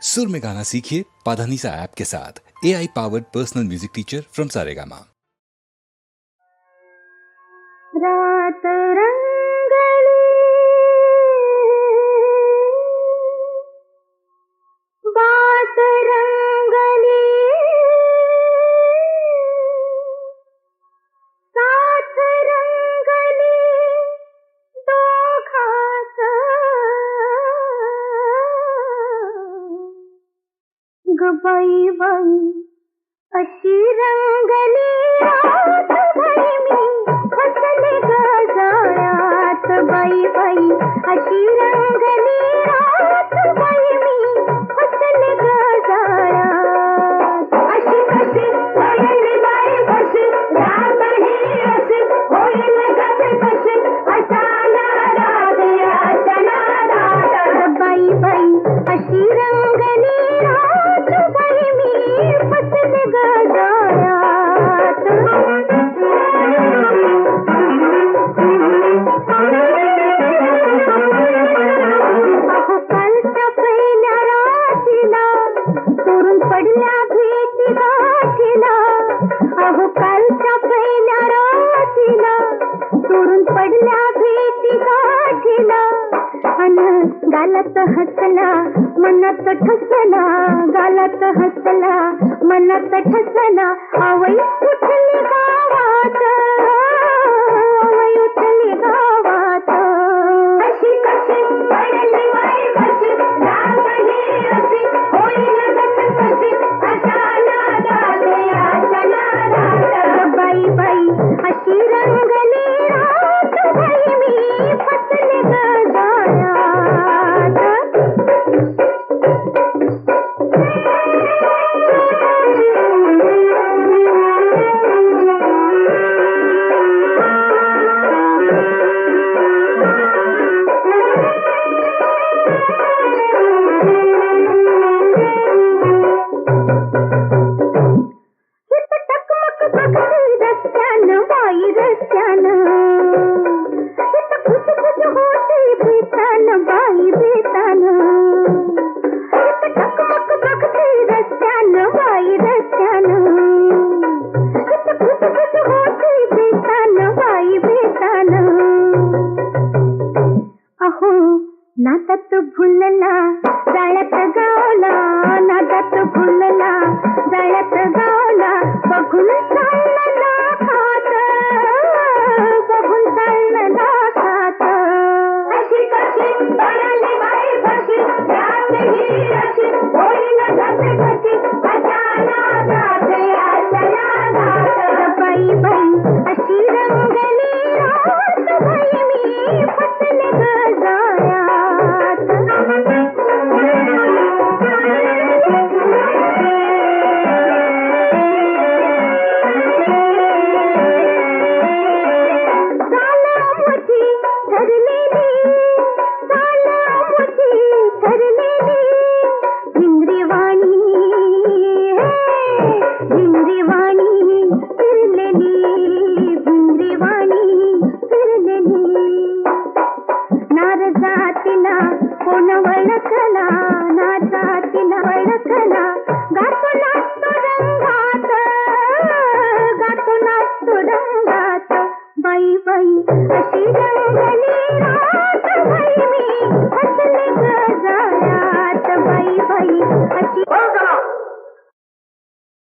सुर में गाना सीखिए पाधानीसा ऐप के साथ। AI powered personal music teacher from Saregama. रात रंगली बात रंगली साथ रंगली दोघात गबाई बाई अशी रंगली रात बाई मी फसले गजाळ्यात बाई बाई अशी रंगली रात बाई मी फसले गजाळ्यात अशी कशी पडली बाई कशी रात ही अशी होईल कसे कसे अशा नादात बाई बाई अशी रंगली रात बाई मी फसले गजाळ्यात अहो कालच्या पहिल्या रात्रीला चोरून पडल्या भेटी गाठीला अहो कालच्या पहिल्या रात्रीला चोरून पडल्या भेटी गाठीला अन गालात हसला मनात ठसला गालात हसला मनात ठसला आवई उठली गावात आवई उठली गावात अशी कशी पडली बाई कशी रातही अशी होईल कशी कशी अशा नादात बाई बाई अशी रंगली रात बाई मी फसले गजाळ्यात टकमक बघती रस्त्यानं बाई रस्त्यानं खुसखुस होती बेतानं बाई बेतानं टकमक बघती रस्त्यानं बाई रस्त्यानं खुसखुस होती बेतानं बाई बेतानं अहो नादात भुलला जाळ्यात गावला नादात भुलला जाळ्यात गावला बघून चालला खात बघून चालला खात अशी कशी पडली बाई कशी रातही अशी होईल कशी कशी अशा नादात बाई बाई अशी रंगली रात बाई मी फसले गजाळ्यात मुठी ठरलेली भिंगरीवाणी भिंगरीवाणी फिरलेली भिंगरीवाणी फिरलेली नार जातीला कोण वळखला ना जातीला वळखला गातो नाचतो रंगात गातो नाचतो रंगात बाई बाई अशी रंगली रात बाई मी फसले गजाळ्यात बाई बाई अशी